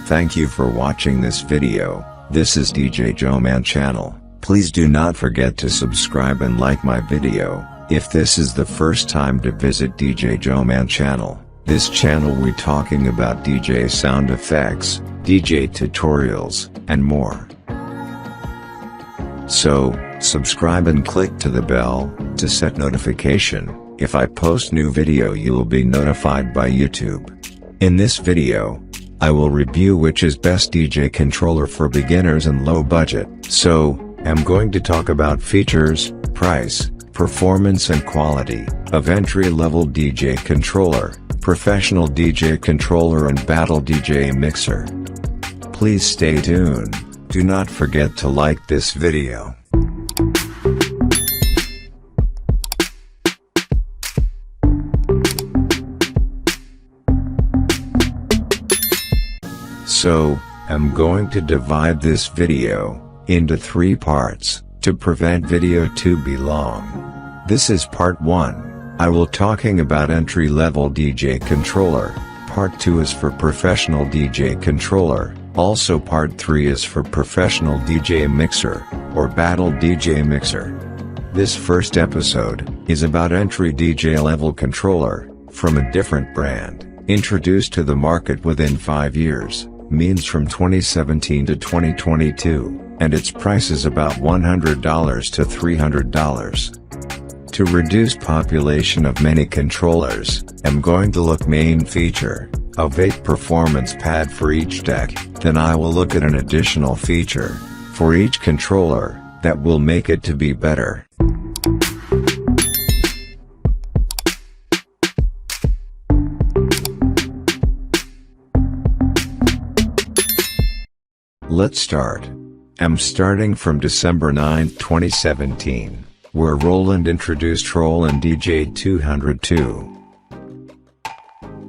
Thank you for watching this video. This is DJ Joeman channel. Please do not forget to subscribe and like my video. If this is the first time to visit DJ Joeman channel, this channel we talking about DJ sound effects, DJ tutorials, and more. So, subscribe and click to the bell, to set notification. If I post new video you will be notified by YouTube. In this video, I will review which is best DJ controller for beginners and low budget. So, I'm going to talk about features, price, performance and quality of entry-level DJ controller, professional DJ controller and battle DJ mixer. Please stay tuned. Do not forget to like this video. So, I'm going to divide this video into 3 parts, to prevent video to be long. This is part 1. I will talking about entry-level DJ controller. Part 2 is for professional DJ controller. Also part 3 is for professional DJ mixer, or battle DJ mixer. This first episode is about entry DJ level controller, from a different brand, introduced to the market within 5 years. Means from 2017 to 2022, and its price is about $100 to $300. To reduce population of many controllers, I'm going to look main feature of 8 performance pad for each deck, then I will look at an additional feature for each controller that will make it to be better. Let's start. I'm starting from December 9, 2017, where Roland introduced Roland DJ 202.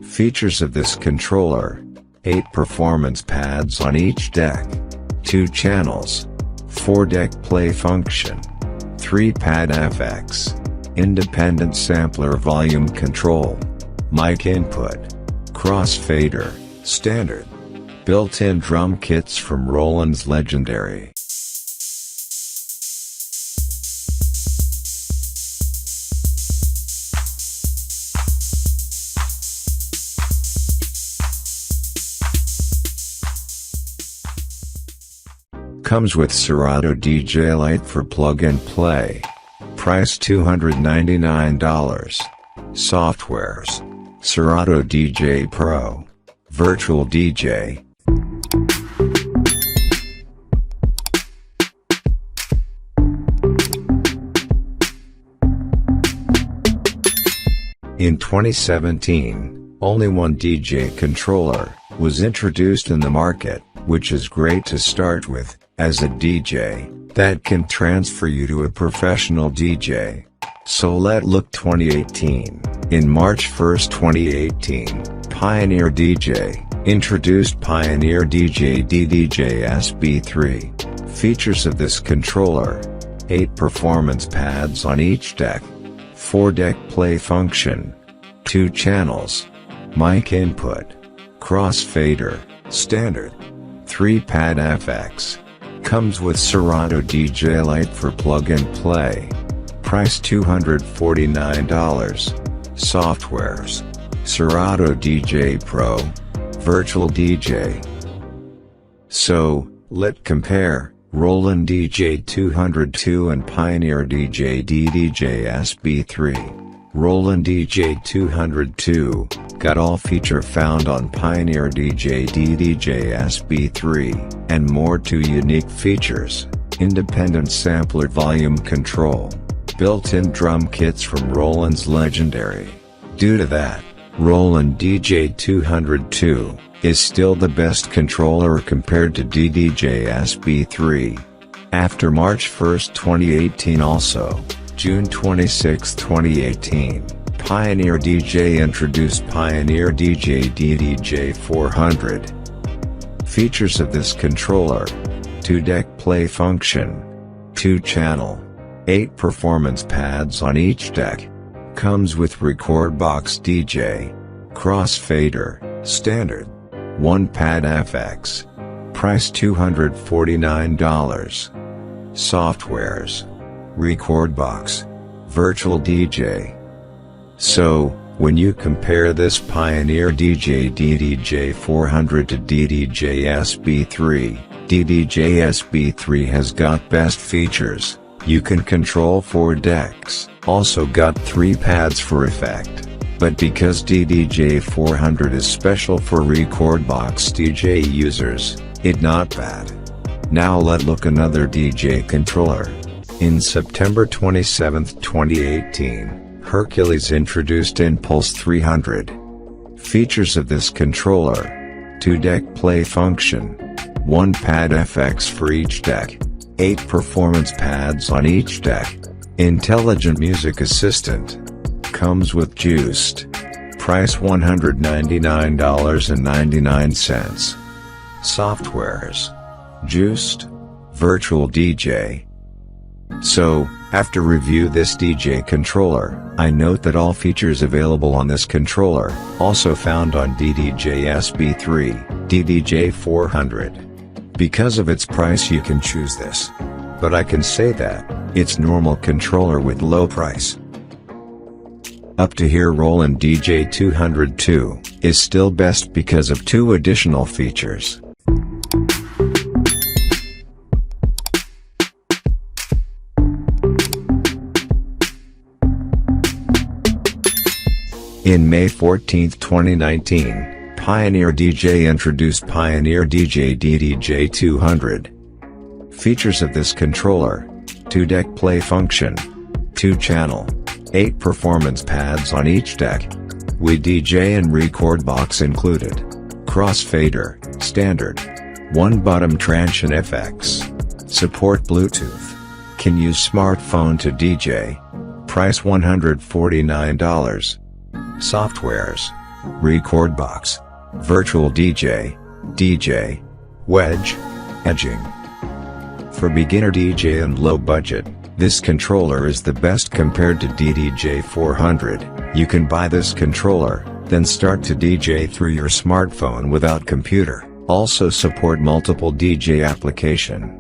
Features of this controller: 8 performance pads on each deck, 2 channels, 4 deck play function, 3 pad FX, independent sampler volume control, mic input, crossfader, standard. Built-in drum kits from Roland's legendary. Comes with Serato DJ Lite for plug and play. Price $299. Softwares: Serato DJ Pro, Virtual DJ. In 2017, only one DJ controller was introduced in the market, which is great to start with, as a DJ, that can transfer you to a professional DJ. So let's look 2018. In March 1st 2018, Pioneer DJ introduced Pioneer DJ DDJ SB3. Features of this controller: 8 performance pads on each deck, 4 deck play function, 2 channels, mic input, crossfader, standard, 3 pad FX. Comes with Serato DJ Lite for plug and play. Price $249. Softwares: Serato DJ Pro, Virtual DJ. So, let's compare Roland DJ 202 and Pioneer DJ DDJ SB3. Roland DJ 202 got all feature found on Pioneer DJ DDJ SB3, and more 2 unique features: independent sampler volume control, built-in drum kits from Roland's legendary. Due to that, Roland DJ 202 is still the best controller compared to DDJ SB3. After March 1st 2018 also, June 26, 2018, Pioneer DJ introduced Pioneer DJ DDJ 400. Features of this controller: 2 deck play function, 2 channel, 8 performance pads on each deck. Comes with record box DJ, crossfader, standard, 1 pad FX. Price $249. Softwares. Record box. Virtual DJ. So, when you compare this Pioneer DJ DDJ 400 to DDJ SB3, DDJ SB3 has got best features. You can control 4 decks, also got 3 pads for effect. But because DDJ 400 is special for record box DJ users, it not bad. Now let look another DJ controller. In September 27, 2018, Hercules introduced Inpulse 300. Features of this controller: 2-deck play function, 1 pad FX for each deck, 8 performance pads on each deck, intelligent music assistant. Comes with Juiced. Price $199.99. Softwares. Juiced. Virtual DJ. So, after review this DJ controller, I note that all features available on this controller, also found on DDJ SB3, DDJ 400. Because of its price you can choose this. But I can say that, it's normal controller with low price. Up to here Roland DJ 202 is still best because of 2 additional features. In May 14, 2019, Pioneer DJ introduced Pioneer DJ DDJ 200. Features of this controller: 2-deck play function, 2-channel, 8 performance pads on each deck, with DJ and record box included, crossfader, standard, 1 bottom tranche and FX, support Bluetooth, can use smartphone to DJ, price $149. Softwares: record box, virtual DJ, DJ, wedge, edging. For beginner DJ and low budget, this controller is the best compared to DDJ 400. You can buy this controller, then start to DJ through your smartphone without computer. Also support multiple DJ application.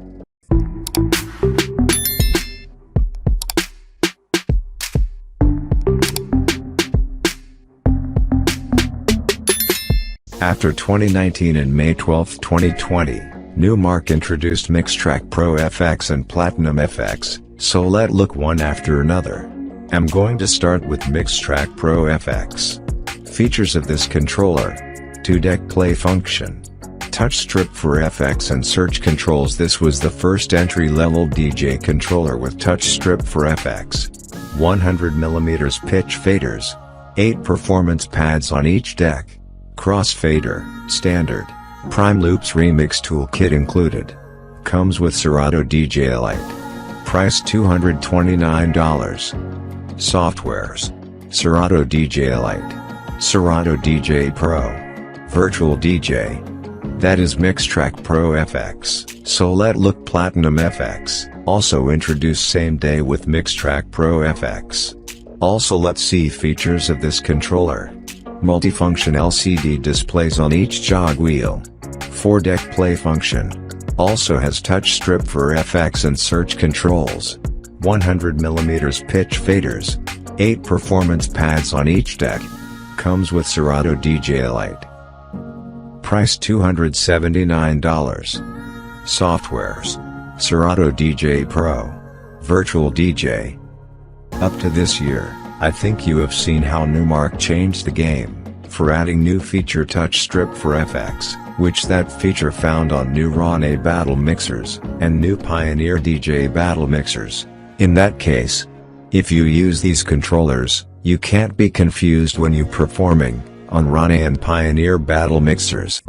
After 2019 and May 12, 2020, Nurmark introduced Mixtrack Pro FX and Platinum FX, so let look one after another. I'm going to start with Mixtrack Pro FX. Features of this controller: 2-deck play function, touch strip for FX and search controls. This was the first entry-level DJ controller with touch strip for FX, 100mm pitch faders, 8 performance pads on each deck, crossfader, standard, Prime Loops Remix toolkit included. Comes with Serato DJ Lite. Price $229. Softwares: Serato DJ Lite, Serato DJ Pro, Virtual DJ. That is Mixtrack Pro FX. So let look Platinum FX, also introduced same day with Mixtrack Pro FX. Also let's see features of this controller. Multifunction LCD displays on each jog wheel. 4-deck play function. Also has touch strip for FX and search controls. 100mm pitch faders. 8 performance pads on each deck. Comes with Serato DJ Lite. Price $279. Softwares: Serato DJ Pro, Virtual DJ. Up to this year, I think you have seen how Nurmark changed the game, for adding new feature touch strip for FX, which that feature found on new Rane Battle Mixers, and new Pioneer DJ Battle Mixers. In that case, if you use these controllers, you can't be confused when you performing on Rane and Pioneer Battle Mixers.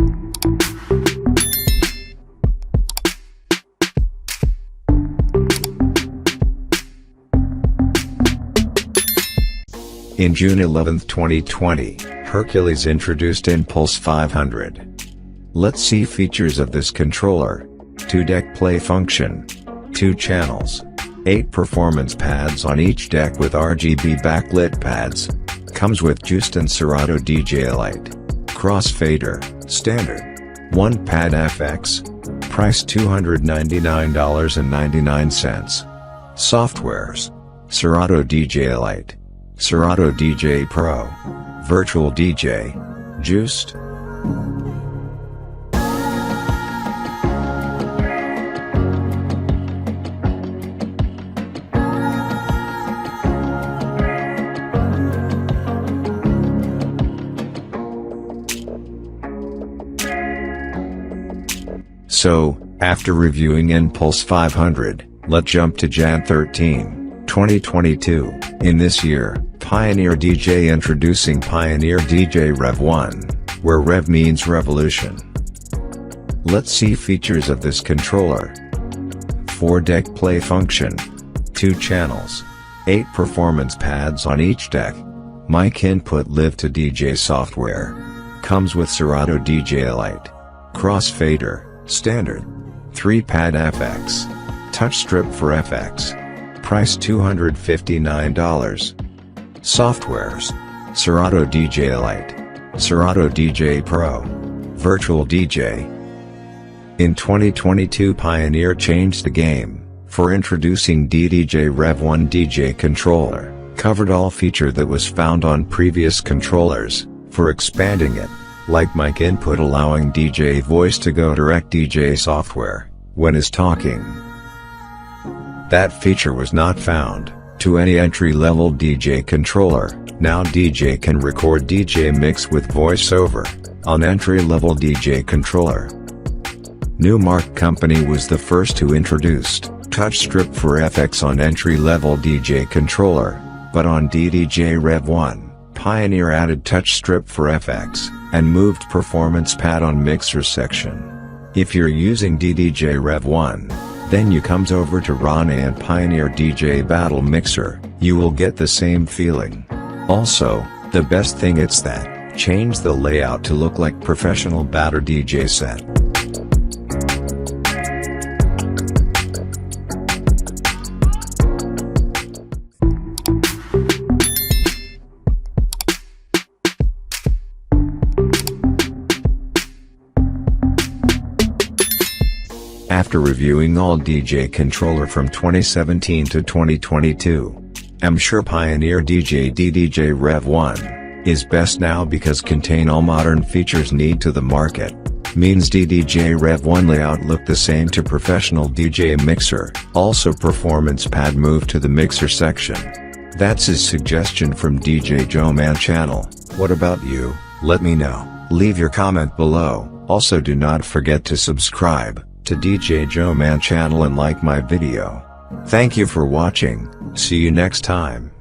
In June 11, 2020, Hercules introduced Inpulse 500. Let's see features of this controller. 2-deck play function, 2 channels, 8 performance pads on each deck with RGB backlit pads. Comes with Juiced and Serato DJ Lite. Crossfader, Standard. 1 pad FX. Price $299.99. Softwares. Serato DJ Lite. Serato DJ Pro. Virtual DJ. Juiced. So, after reviewing Inpulse 500, let's jump to Jan 13, 2022. In this year, Pioneer DJ introducing Pioneer DJ Rev 1, where Rev means revolution. Let's see features of this controller. 4 deck play function. 2 channels. 8 performance pads on each deck. Mic input live to DJ software. Comes with Serato DJ Lite. Crossfader. Standard. 3 pad FX. Touch strip for FX. Price $259. Softwares. Serato DJ Lite. Serato DJ Pro. Virtual DJ. In 2022 Pioneer changed the game, for introducing DDJ Rev 1 DJ controller, covered all feature that was found on previous controllers, for expanding it, like mic input allowing DJ voice to go direct DJ software, when is talking. That feature was not found to any entry-level DJ controller. Now DJ can record DJ mix with voiceover on entry-level DJ controller. Nurmark company was the first to introduce touch strip for FX on entry-level DJ controller, but on DDJ Rev 1, Pioneer added touch strip for FX, and moved performance pad on mixer section. If you're using DDJ Rev 1, then you comes over to Rana and Pioneer DJ Battle Mixer, you will get the same feeling. Also, the best thing it's that, change the layout to look like professional batter DJ set. After reviewing all DJ controller from 2017 to 2022, I'm sure Pioneer DJ DDJ Rev 1 is best now because contain all modern features need to the market. Means DDJ Rev 1 layout look the same to professional DJ mixer, also performance pad move to the mixer section. That's his suggestion from DJ Joe Man channel. What about you? Let me know. Leave your comment below. Also do not forget to subscribe to DJ Joe Man channel and like my video. Thank you for watching, see you next time.